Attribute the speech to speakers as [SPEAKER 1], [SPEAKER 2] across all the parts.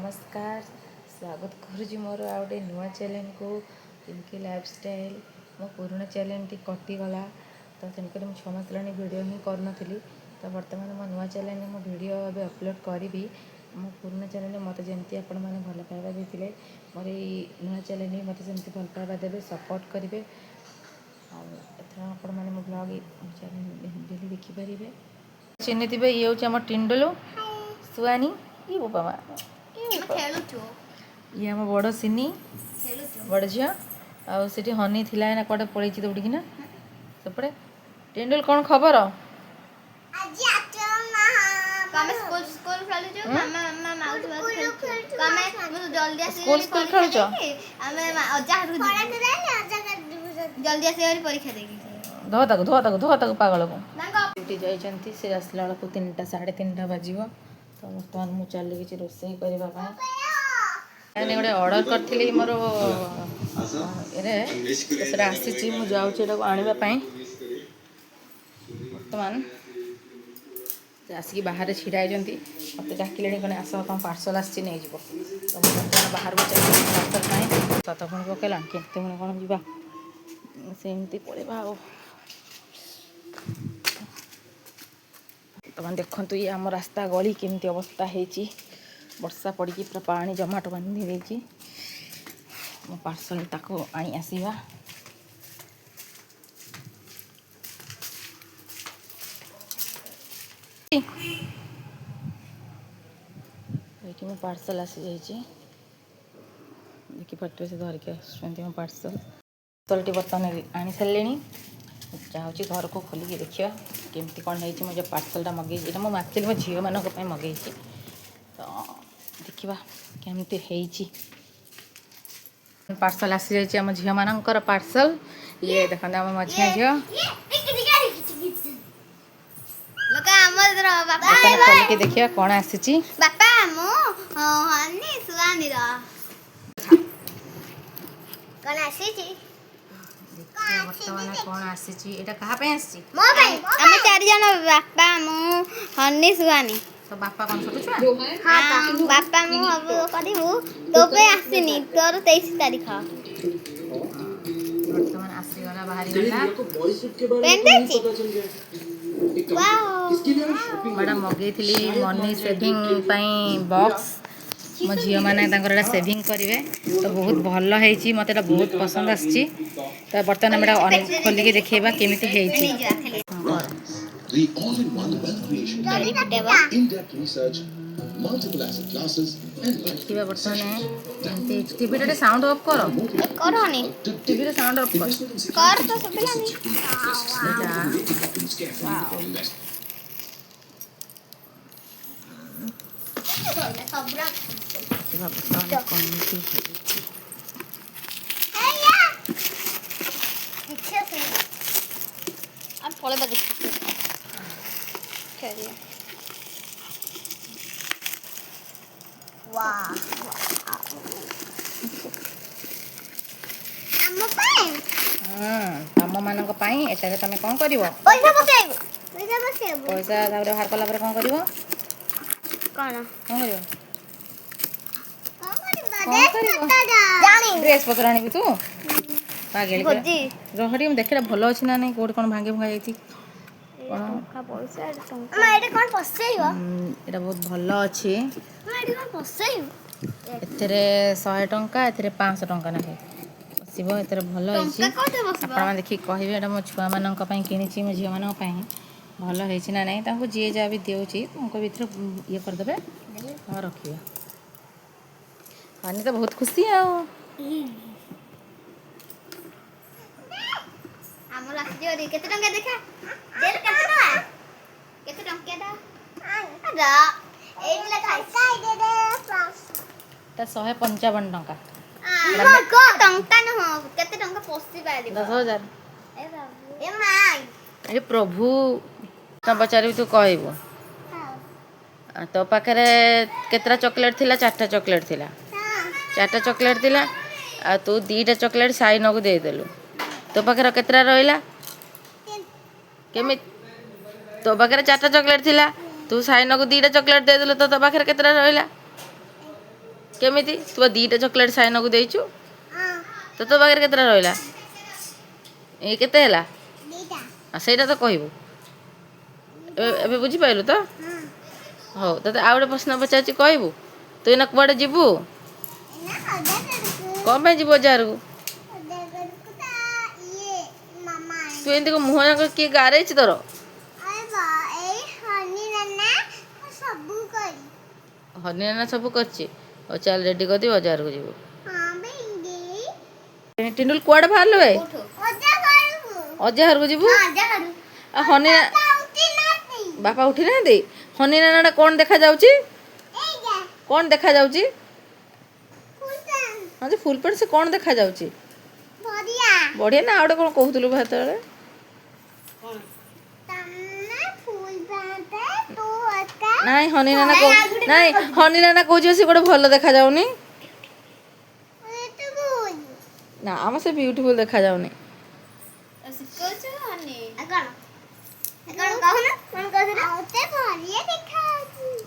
[SPEAKER 1] नमस्कार स्वागत करुँच मोर आ गए नुआ चैनल को पिंकी लाइफस्टाइल मो पुराना चैनल टी कटिगला तो तेणुक मुझे 6 मास लानी वीडियो ही करूनी तो बर्तमान मो नुआ चैनल मो वीडियो ए अपलोड करी मो पुराना चैनल मत जमी आपण मैंने भल पाइबा देते मोर ये नुआ चैनल मत जमी भल पाइबा देवे सपोर्ट करेंगे आपण मैंने मो ब्लॉग चैनल डेली देखिपारे चिन्ह थे ये हूँ आम टिंडलू सुआनी ये बाबा ये आम बड़ सिनी बड़ झी आठी हनी थी ना कौटे पड़े दौड़ीना सेपटे टिंडल कौन खबर स्कूल खेलुच धो पागल को जाइए सी आसला बेलू 3टा 3:30 बाजिव तो बर्तमान मुझे चली रोसे करने गोटे अर्डर करी मोर ये आसी मुझे आनापी बर्तमान आसिक बाहर छिड़ा मत डाकिले कौन आस तुम पार्सल आसी नहीं तो बर्तमान बाहर को चलिए पार्सल सत पुणी पकड़ा के कौन जा सेमती पड़ेगा तुम देखु ये आम रास्ता गली केमती अवस्था है वर्षा पड़ी पूरा पानी जमाटो बांधी देती मो पार्सल ताको आनी आसवा ये मो पार्सल आसी जाइए देखिपे से धरिक आसो पार्सल टी बर्तमान आनी सारे चाहूँ घर को खोलिक देखा केमती कौन है मुझे पार्सलटा मगई ये मुझे एक्चुअली मो झील मान मगई तो देखा केमती है पार्सल आसी जाइए आम झील मानकर पार्सल ये देखते आम मझिया झील खोलिक देखिए कौन आसी बर्तमान कौन आसी एटा कहा पे आसी मो भाई हम चार जन बापा मु हन्नी सुवानी तो बापा कौन छोटू छुआ हां बापा मु अब करिवु तो पे आसीनी तोर 23 तारीख बर्तमान आसी गला बाहरी गला पेन देछि वाओ बड़ा मगे थली मनी सेविंग पई बॉक्स मो झी मैंने सेविंग करेंगे तो बहुत भल है मत बहुत पसंद आसी तो बर्तमान आम खोलिक देखा केमी देखिए बर्तमान टीवी साउंड ऑफ कर टीवी साउंड ऑफ कर तुम मान तुम कौन कर पैसा बाहर कला कौन कर ड्रेस पत्र आनी तू रही देखा भल अच्छी ना नहीं कौट कौन भांगी भंगा जाती बहुत भल अच्छे एथे 100 टंका ए 500 टंका ना बसब ए भल आप देखिए कहे मो छुआ मान कि मो झी मान भल है ना नहीं जी जहाँ भी दूसरी भर ये करदे हाँ रखा हानि तो बहुत खुशी ता 155 टंका 10,000 ए प्रभु तो पचारि तू कहबू तो पाखे केतरा चॉकलेट थिला 4टा चॉकलेट थिला 4टा चॉकलेट थिला आ तू 2टा चॉकलेट साइन को देदेलु तो पाखे केतरा रहिला केमि तो पाखे 4टा चॉकलेट थिला तू साइन को 2टा चॉकलेट देदेलु तो पाखे केतरा रहिला କେମିତି ତୁ ଦୁଇଟା ଚକୋଲେଟ୍ ସାଇନକୁ ଦେଇଛୁ ତ ତୋ ପାଖରେ କେତେଟା ରହିଲା ଏ କେତେ ହେଲା ସେଇଟା ତ କହିବୁ ଏବେ ବୁଝିପାରିଲୁ ତ ହଉ ତତେ ଆଉ ଗୋଟେ ପ୍ରଶ୍ନ ପଚାରୁଛି କହିବୁ ତୁ ଏଇନା କୁଆଡ଼େ ଯିବୁ କ'ଣ ପାଇଁ ଯିବୁ ଅଜାଘରକୁ ତୁ ଏମିତି ମୁହଁ ଯାକ କିଏ ଗାରେଇଛି ତୋର ହନି ନାନା ସବୁ କରିଛି ହଉ ଚାଲ ରେଡ଼ି କରିଦିଅ ଅଜାଘରକୁ ଯିବୁ ଟିଣ୍ଡୁଲ କୁଆଡ଼େ ବାହାରିଲୁ ବେ ଅଜା ଘରକୁ ଯିବୁ ହନି ବାପା ଉଠି ନାହାନ୍ତି ହନି ନାନାଟା କ'ଣ ଦେଖାଯାଉଛି କ'ଣ ଦେଖାଯାଉଛି ହଁ ଯେ ଫୁଲ୍ ପ୍ୟାଣ୍ଟ ସେ କ'ଣ ଦେଖାଯାଉଛି ବଢ଼ିଆ ନା ଆଉ ଗୋଟେ କ'ଣ କହୁଥିଲୁ ସେତେବେଳେ ନାଇଁ ହନି ନାନା ନାଇଁ ହନି ନାନା କହୁଛି ସେ ଗୋଟେ ଭଲ ଦେଖାଯାଉନି ନା ଆମ ସେ ବିୟୁଟିଫୁଲ ଦେଖାଯାଉନି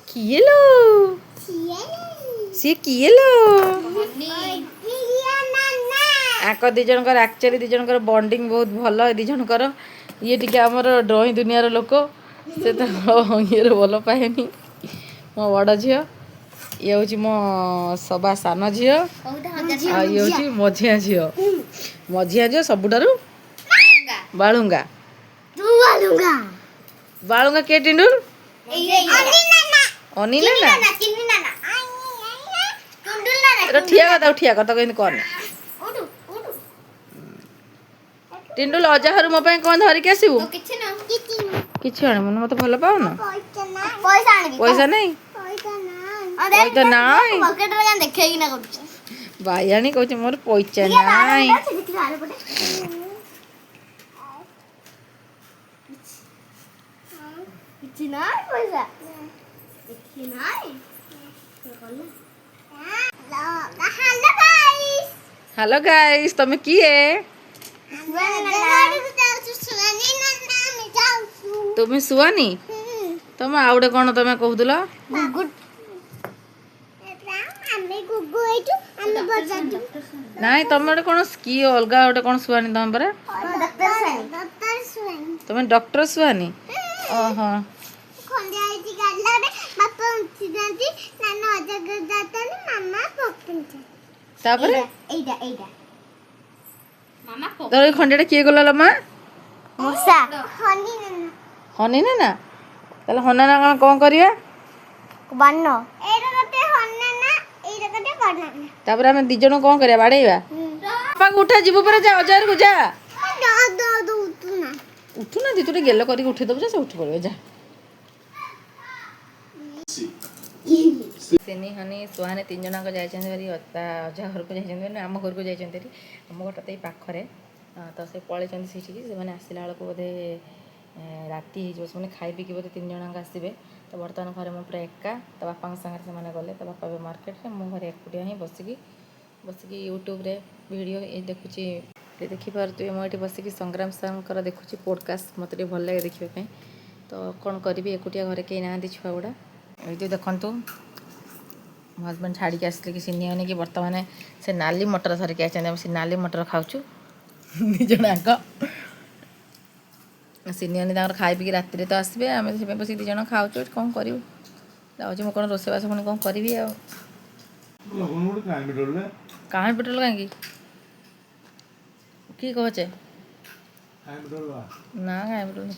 [SPEAKER 1] କିଏ ଲୋ ସିଏ କିଏ ଲୋ ଆଙ୍କ ଦି ଜଣଙ୍କର ଆକ୍ଚୁଆଲି ଦି ଜଣଙ୍କର ବଣ୍ଡିଙ୍ଗ ବହୁତ ଭଲ ଦି ଜଣଙ୍କର ଇଏ ଟିକେ ଆମର ଡ୍ରଇଂ ଦୁନିଆର ଲୋକ ସେ ତ ଇଏରେ ଭଲ ପାଏନି ମୋ ବଡ଼ ଝିଅ ଇଏ ହେଉଛି ମୋ ସବା ସାନ ଝିଅ ଆଉ ଇଏ ହେଉଛି ମଝିଆ ଝିଅ ସବୁଠାରୁ ବାଳୁଙ୍ଗା ବାଳୁଙ୍ଗା କିଏ ଟିଣ୍ଡୁଲ ଅନି ନାନା ଠିଆ କଥା କେମିତି କରନି ଟିଣ୍ଡୁଲ ଅଜା ଘରୁ ମୋ ପାଇଁ କ'ଣ ଧରିକି ଆସିବୁ କିଛି ଆଣିବୁନି ମତେ ଭଲ ପାଉନ ପଇସା ନାହିଁ ପଇସା ନାହିଁ ବାୟାଣୀ କହୁଛି ମୋର ପଇସା ନାହିଁ ହ୍ୟାଲୋ ଗାଇସ୍ ତମେ କିଏ তুমি ଶୁଆନି ତମେ ଆଉ ଗୋଟେ କ'ଣ ତମେ କହୁଥିଲ ନାଇଁ ତମେ ଗୋଟେ କ'ଣ ସ୍କି ଅଲଗା ଗୋଟେ କ'ଣ ଶୁଆନି ତମେ ପରା ତମେ ଡକ୍ଟର ଶୁଆନି ଓହୋ ତାପରେ ତୋର ଏଇ ଖଣ୍ଡିଆଟା କିଏ ଗଲା ଲୋ ମା ହନି ନାନା ତାହେଲେ ହନି ନାନା କ'ଣ କରିବା ତାପରେ ଆମେ ଦି ଜଣ କ'ଣ କରିବା ବାଡ଼େଇବା ବାପାକୁ ଉଠା ଯିବୁ ପରେ ଯା ଅଜାଘରକୁ ଯା ଉଠୁନାହାନ୍ତି ତୁ ଟିକେ ଗେଲ କରିକି ଉଠେଇ ଦେବୁ ସେ ଉଠି ପଡ଼ିବ ଯା ସିନି ହନି ସୁହାନି ତିନି ଜଣଙ୍କ ଯାଇଛନ୍ତି ଭାରି ତା ଅଜା ଘରକୁ ଯାଇଛନ୍ତି ମାନେ ଆମ ଘରକୁ ଯାଇଛନ୍ତି ଭାରି ଆମ ଘରଟା ତ ଏଇ ପାଖରେ ତ ସେ ପଳେଇଛନ୍ତି ସେଇଠିକି ସେମାନେ ଆସିଲା ବେଳକୁ ବୋଧେ ରାତି ହେଇଯିବ ସେମାନେ ଖାଇ ପିଇକି ବୋଧେ ତିନି ଜଣଙ୍କ ଆସିବେ ତ ବର୍ତ୍ତମାନ ଘରେ ମୁଁ ପୁରା ଏକା ତା ବାପାଙ୍କ ସାଙ୍ଗରେ ସେମାନେ ଗଲେ ତା ବାପା ଏବେ ମାର୍କେଟରେ ମୁଁ ଘରେ ଏକୁଟିଆ ହିଁ ବସିକି ୟୁଟ୍ୟୁବରେ ଭିଡ଼ିଓ ଦେଖୁଛି ଦେଖିପାରୁଥିବେ ମୁଁ ଏଠି ବସିକି ସଂଗ୍ରାମ ସାର୍ଙ୍କର ଦେଖୁଛି ପଡ଼କାଷ୍ଟ ମୋତେ ଟିକେ ଭଲ ଲାଗେ ଦେଖିବା ପାଇଁ ତ କ'ଣ କରିବି ଏକୁଟିଆ ଘରେ କେହି ନାହାନ୍ତି ଛୁଆ ଗୁଡ଼ା ଏଇଠି ଦେଖନ୍ତୁ ମୋ ହଜବେଣ୍ଡ ଛାଡ଼ିକି ଆସିଲେ କି ସିନି ଆଣିକି ବର୍ତ୍ତମାନ ସେ ନାଲି ମଟର ଧରିକି ଆସିଛନ୍ତି ଆମେ ସେ ନାଲି ମଟର ଖାଉଛୁ ଦି ଜଣ ଆଙ୍କ ସିନି ଆଣି ତାଙ୍କର ଖାଇ ପିଇକି ରାତିରେ ତ ଆସିବେ ଆମେ ସେଥିପାଇଁ ବସିକି ଦି ଜଣ ଖାଉଛୁ ଏଠି କ'ଣ କରିବୁ ଯାଉଛି ମୁଁ କ'ଣ ରୋଷେଇବାସ ପୁଣି କ'ଣ କରିବି ଆଉ କାହିଁ ପେଟ୍ରୋଲ କାହିଁକି କିଏ କହୁଛେ ନା କାହିଁ ପେଟ୍ରୋଲ